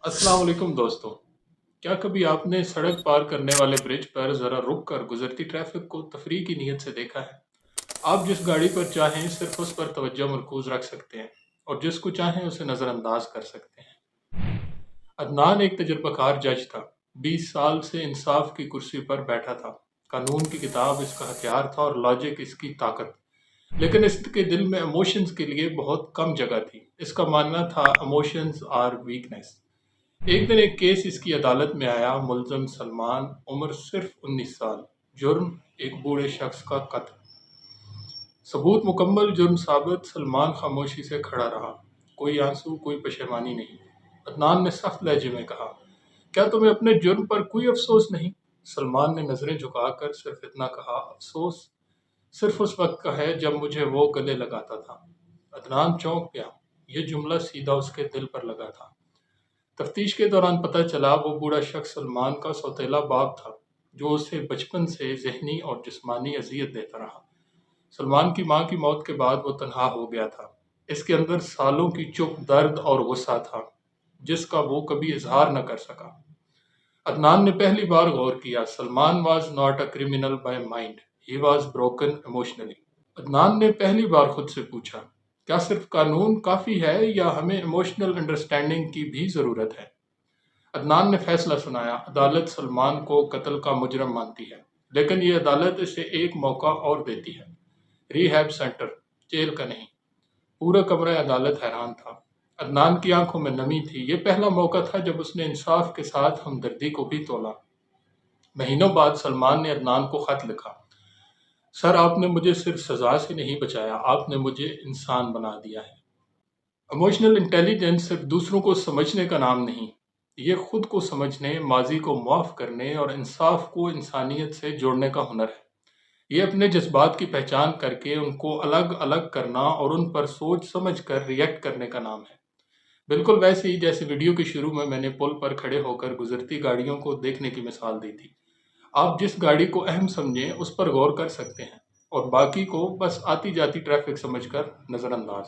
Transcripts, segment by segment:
अस्सलाम वालेकुम दोस्तों। क्या कभी आपने सड़क पार करने वाले ब्रिज पर ज़रा रुक कर गुजरती ट्रैफिक को तफरीह की नीयत से देखा है? आप जिस गाड़ी पर चाहें सिर्फ उस पर तवज्जो मरकूज रख सकते हैं और जिसको चाहें उसे नज़रअंदाज कर सकते हैं। अदनान एक तजुर्बाकार जज था। 20 साल से इंसाफ की कुर्सी पर बैठा था। कानून की किताब इसका हथियार था और लॉजिक इसकी ताकत। लेकिन इसके दिल में इमोशंस के लिए बहुत कम जगह थी। इसका मानना था इमोशंस आर वीकनेस। एक दिन एक केस इसकी अदालत में आया। मुलज़म सलमान, उम्र सिर्फ 19 साल। जुर्म एक बूढ़े शख्स का कत्ल। सबूत मुकम्मल जुर्म साबित। सलमान खामोशी से खड़ा रहा। कोई आंसू, कोई पशेमानी नहीं। अदनान ने सख्त लहजे में कहा, क्या तुम्हें अपने जुर्म पर कोई अफसोस नहीं? सलमान ने नजरें झुकाकर सिर्फ इतना कहा, अफसोस सिर्फ उस वक्त का है जब मुझे वो गले लगाता था। अदनान चौंक गया। ये जुमला सीधा उसके दिल पर लगा था। तफ्तीश के दौरान पता चला वो बूढ़ा शख्स सलमान का सौतेला बाप था, जो उसे बचपन से ज़हनी और जिस्मानी अजियत देता रहा। सलमान की माँ की मौत के बाद वो तन्हा हो गया था। इसके अंदर सालों की चुप दर्द और गुस्सा था, जिसका वो कभी इजहार न कर सका। अदनान ने पहली बार गौर किया, Salman was not a criminal by mind, he was broken emotionally. Adnan ने पहली बार खुद से पूछा, क्या सिर्फ कानून काफ़ी है या हमें इमोशनल अंडरस्टैंडिंग की भी ज़रूरत है? अदनान ने फैसला सुनाया, अदालत सलमान को कत्ल का मुजरम मानती है, लेकिन ये अदालत इसे एक मौका और देती है। रिहैब सेंटर, जेल का नहीं। पूरा कमरा अदालत हैरान था। अदनान की आंखों में नमी थी। ये पहला मौका था जब उसने इंसाफ के साथ हमदर्दी को भी तोला। महीनों बाद सलमान ने अदनान को खत लिखा, सर, आपने मुझे सिर्फ सजा से नहीं बचाया, आपने मुझे इंसान बना दिया है। इमोशनल इंटेलिजेंस सिर्फ दूसरों को समझने का नाम नहीं, ये खुद को समझने, माजी को माफ़ करने और इंसाफ को इंसानियत से जोड़ने का हुनर है। ये अपने जज्बात की पहचान करके उनको अलग अलग करना और उन पर सोच समझ कर रिएक्ट करने का नाम है। बिल्कुल वैसे ही जैसे वीडियो के शुरू में मैंने पुल पर खड़े होकर गुजरती गाड़ियों को देखने की मिसाल दी थी। आप जिस गाड़ी को अहम समझें उस पर गौर कर सकते हैं और बाकी को बस आती जाती ट्रैफिक समझकर नज़रअंदाज।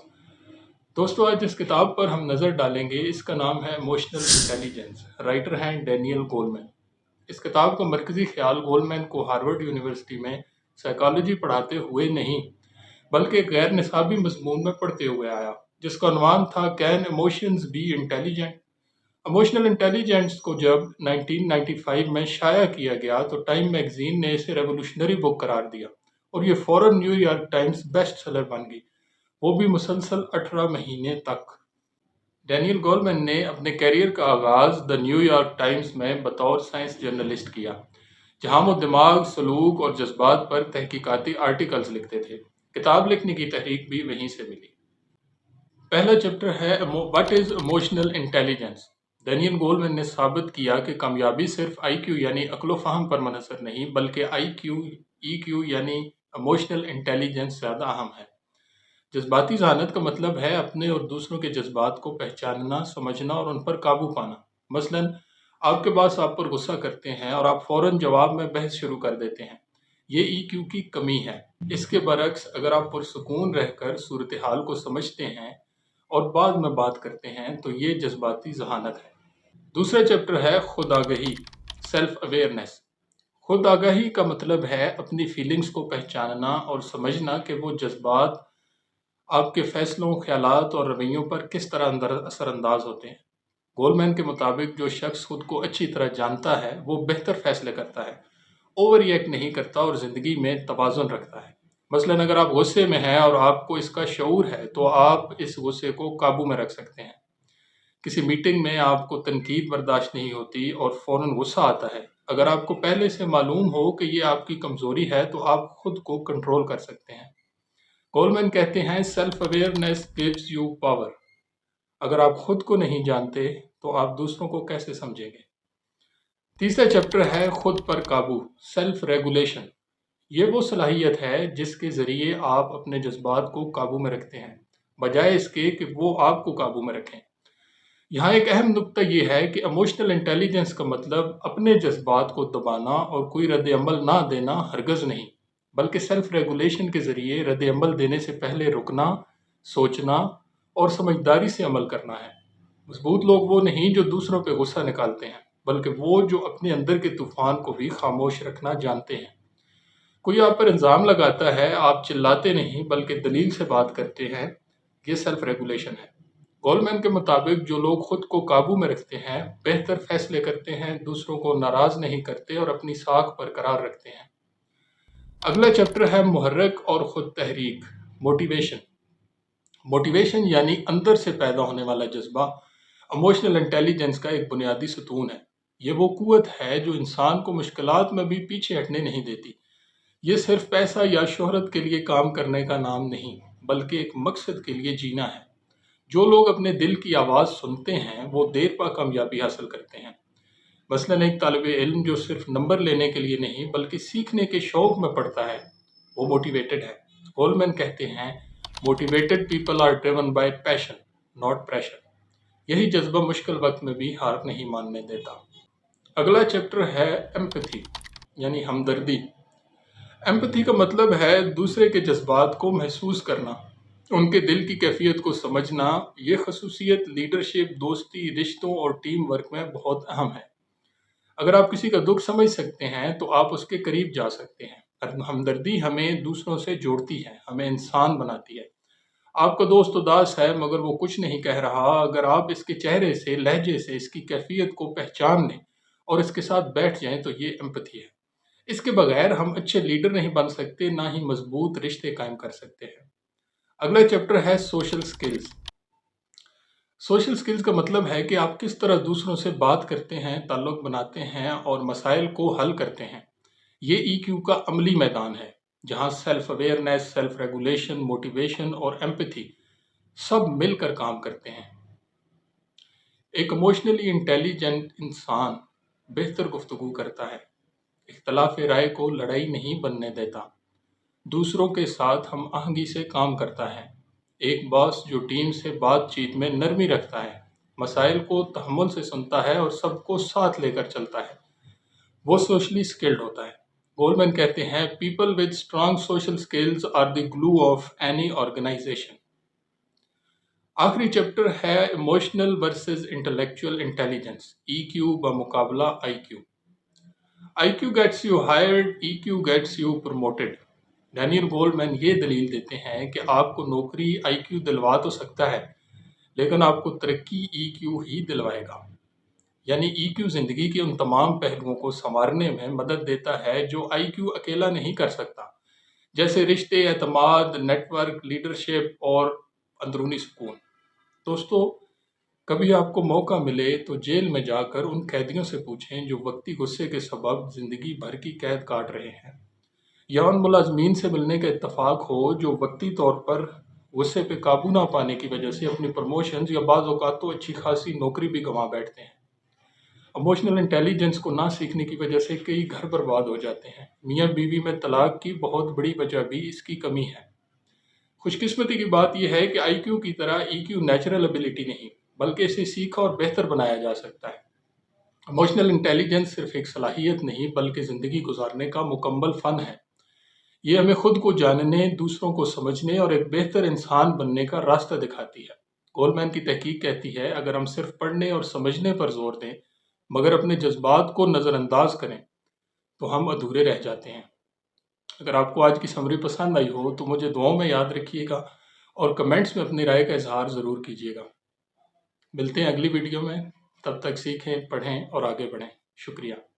दोस्तों, आज जिस किताब पर हम नज़र डालेंगे इसका नाम है इमोशनल इंटेलिजेंस। राइटर हैं डैनियल गोलमैन। इस किताब का मरकज़ी ख्याल गोलमैन को हार्वर्ड यूनिवर्सिटी में साइकोलॉजी पढ़ाते हुए नहीं, बल्कि गैर निसाबी मजमून में पढ़ते हुए आया, जिसका उन्वान था, can emotions be intelligent? Emotional intelligence को जब 1995 में शाया किया गया तो टाइम मैगजीन ने इसे रेवोल्यूशनरी बुक करार दिया और ये फ़ौरन न्यूयॉर्क टाइम्स बेस्ट सेलर बन गई, वो भी मुसलसल 18 महीने तक। डैनियल गोलमैन ने अपने करियर का आगाज़ द न्यूयॉर्क टाइम्स में बतौर साइंस जर्नलिस्ट किया, जहां वो दिमाग, सलूक और जज्बात पर तहकीकाती आर्टिकल्स लिखते थे। किताब लिखने की तहरीक भी वहीं से मिली। पहला चैप्टर है what is emotional intelligence. Daniel Goleman ने साबित किया कि कामयाबी सिर्फ आईक्यू यानी अक्लो फ़हम पर मुनहसर नहीं, बल्कि आईक्यू, ईक्यू यानी इमोशनल इंटेलिजेंस ज़्यादा अहम है। जज्बाती ज़हानत का मतलब है अपने और दूसरों के जज्बात को पहचानना, समझना और उन पर काबू पाना। मसलन, आपके पास आप पर गुस्सा करते हैं और आप फ़ौरन जवाब में बहस शुरू कर देते हैं। ये ईक्यू की कमी है। इसके बरक्स, अगर आप पुरसुकून रहकर सूरत हाल को समझते हैं और बाद में बात करते हैं, तो ये जज्बाती ज़हानत है। दूसरा चैप्टर है खुद आगही, सेल्फ अवेयरनेस। खुद आगाही का मतलब है अपनी फीलिंग्स को पहचानना और समझना कि वो जज्बात आपके फैसलों, ख्यालात और रवैयों पर किस तरह असरअंदाज होते हैं। गोलमैन के मुताबिक जो शख्स खुद को अच्छी तरह जानता है वो बेहतर फैसले करता है, ओवर रिएक्ट नहीं करता और ज़िंदगी में तवाज़ुन रखता है। मसलन, अगर आप गुस्से में हैं और आपको इसका शऊर है तो आप इस गुस्से को काबू में रख सकते हैं। किसी मीटिंग में आपको तनकीद बर्दाश्त नहीं होती और फ़ौरन गुस्सा आता है। अगर आपको पहले से मालूम हो कि ये आपकी कमज़ोरी है तो आप खुद को कंट्रोल कर सकते हैं। कोलमैन कहते हैं, self awareness gives you power. अगर आप खुद को नहीं जानते तो आप दूसरों को कैसे समझेंगे? तीसरा चैप्टर है खुद पर काबू, सेल्फ रेगुलेशन। ये वो सलाहियत है जिसके ज़रिए आप अपने जज्बात को काबू में रखते हैं, बजाय इसके कि वो आपको काबू में रखें। यहाँ एक अहम नुक्ता ये है कि इमोशनल इंटेलिजेंस का मतलब अपने जज्बात को दबाना और कोई रद्द अमल ना देना हरगज़ नहीं, बल्कि सेल्फ रेगुलेशन के ज़रिए रद्द अमल देने से पहले रुकना, सोचना और समझदारी से अमल करना है। مضبوط لوگ وہ نہیں جو دوسروں پہ غصہ نکالتے ہیں، بلکہ وہ جو اپنے اندر کے طوفان کو بھی خاموش رکھنا جانتے ہیں۔ کوئی آپ پر الزام لگاتا ہے، آپ چلاتے نہیں بلکہ دلیل سے بات کرتے ہیں، یہ سیلف ریگولیشن ہے۔ گولمین کے مطابق جو لوگ خود کو قابو میں رکھتے ہیں، بہتر فیصلے کرتے ہیں، دوسروں کو ناراض نہیں کرتے اور اپنی ساکھ برقرار رکھتے ہیں۔ اگلا چیپٹر ہے محرک اور خود تحریک، موٹیویشن۔ موٹیویشن یعنی اندر سے پیدا ہونے والا جذبہ، ایموشنل انٹیلیجنس کا ایک بنیادی ستون ہے۔ یہ وہ قوت ہے جو انسان کو مشکلات میں بھی پیچھے ہٹنے نہیں دیتی۔ یہ صرف پیسہ یا شہرت کے لیے کام کرنے کا نام نہیں، بلکہ ایک مقصد کے لیے جینا ہے۔ جو لوگ اپنے دل کی آواز سنتے ہیں وہ دیر پا کامیابی حاصل کرتے ہیں۔ مثلاً ایک طالب علم جو صرف نمبر لینے کے لیے نہیں بلکہ سیکھنے کے شوق میں پڑھتا ہے، وہ موٹیویٹڈ ہے۔ گولمین کہتے ہیں، motivated people are driven by passion not pressure. یہی جذبہ مشکل وقت میں بھی ہار نہیں ماننے دیتا۔ اگلا چیپٹر ہے ایمپتھی یعنی ہمدردی۔ ایمپتھی کا مطلب ہے دوسرے کے جذبات کو محسوس کرنا، ان کے دل کی کیفیت کو سمجھنا۔ یہ خصوصیت لیڈرشپ، دوستی، رشتوں اور ٹیم ورک میں بہت اہم ہے۔ اگر آپ کسی کا دکھ سمجھ سکتے ہیں تو آپ اس کے قریب جا سکتے ہیں۔ ہمدردی ہمیں دوسروں سے جوڑتی ہے، ہمیں انسان بناتی ہے۔ آپ کا دوست اداس ہے مگر وہ کچھ نہیں کہہ رہا، اگر آپ اس کے چہرے سے، لہجے سے اس کی کیفیت کو پہچان لیں اور اس کے ساتھ بیٹھ جائیں تو یہ ایمپتھی ہے۔ اس کے بغیر ہم اچھے لیڈر نہیں بن سکتے، نہ ہی مضبوط رشتے قائم کر سکتے ہیں۔ اگلا چیپٹر ہے سوشل سکلز۔ سوشل سکلز کا مطلب ہے کہ آپ کس طرح دوسروں سے بات کرتے ہیں، تعلق بناتے ہیں اور مسائل کو حل کرتے ہیں۔ یہ ای کیو کا عملی میدان ہے، جہاں self awareness, self regulation, motivation اور ایمپتھی سب مل کر کام کرتے ہیں۔ ایک ایموشنلی انٹیلیجنٹ انسان بہتر گفتگو کرتا ہے، اختلاف رائے کو لڑائی نہیں بننے دیتا، دوسروں کے ساتھ ہم آہنگی سے کام کرتا ہے۔ ایک باس جو ٹیم سے بات چیت میں نرمی رکھتا ہے، مسائل کو تحمل سے سنتا ہے اور سب کو ساتھ لے کر چلتا ہے، وہ سوشلی سکلڈ ہوتا ہے۔ گولمین کہتے ہیں، people with strong social skills are the glue of any organization. آخری چیپٹر ہے emotional versus intellectual intelligence, E Q بمقابلہ I Q. I Q gets you hired, E Q gets you promoted. Daniel Goleman یہ دلیل دیتے ہیں کہ آپ کو نوکری آئی کیو دلوا تو سکتا ہے، لیکن آپ کو ترقی ای کیو ہی دلوائے گا۔ یعنی ای کیو زندگی کے ان تمام پہلوؤں کو سنوارنے میں مدد دیتا ہے جو آئی کیو اکیلا نہیں کر سکتا، جیسے رشتے، اعتماد، نیٹ ورک، لیڈرشپ اور اندرونی سکون۔ دوستو، کبھی آپ کو موقع ملے تو جیل میں جا کر ان قیدیوں سے پوچھیں جو وقتی غصے کے سبب زندگی بھر کی قید کاٹ رہے ہیں، یا ان ملازمین سے ملنے کا اتفاق ہو جو وقتی طور پر غصے پہ قابو نہ پانے کی وجہ سے اپنی پروموشنز یا بعض اوقات تو اچھی خاصی نوکری بھی گنوا بیٹھتے ہیں۔ ایموشنل انٹیلیجنس کو نہ سیکھنے کی وجہ سے کئی گھر برباد ہو جاتے ہیں۔ میاں بیوی میں طلاق کی بہت بڑی وجہ بھی اس کی کمی ہے۔ خوش قسمتی کی بات یہ ہے کہ آئی کیو کی طرح ای کیو نیچرل ابیلٹی نہیں، بلکہ اسے سیکھا اور بہتر بنایا جا سکتا ہے۔ ایموشنل انٹیلیجنس صرف ایک صلاحیت نہیں بلکہ زندگی گزارنے کا مکمل فن ہے۔ یہ ہمیں خود کو جاننے، دوسروں کو سمجھنے اور ایک بہتر انسان بننے کا راستہ دکھاتی ہے۔ گولمین کی تحقیق کہتی ہے، اگر ہم صرف پڑھنے اور سمجھنے پر زور دیں مگر اپنے جذبات کو نظر انداز کریں تو ہم ادھورے رہ جاتے ہیں۔ اگر آپ کو آج کی سمری پسند آئی ہو تو مجھے دعاؤں میں یاد رکھیے گا اور کمنٹس میں اپنی رائے کا اظہار ضرور کیجیے گا۔ ملتے ہیں اگلی ویڈیو میں، تب تک سیکھیں، پڑھیں اور آگے بڑھیں۔ شکریہ۔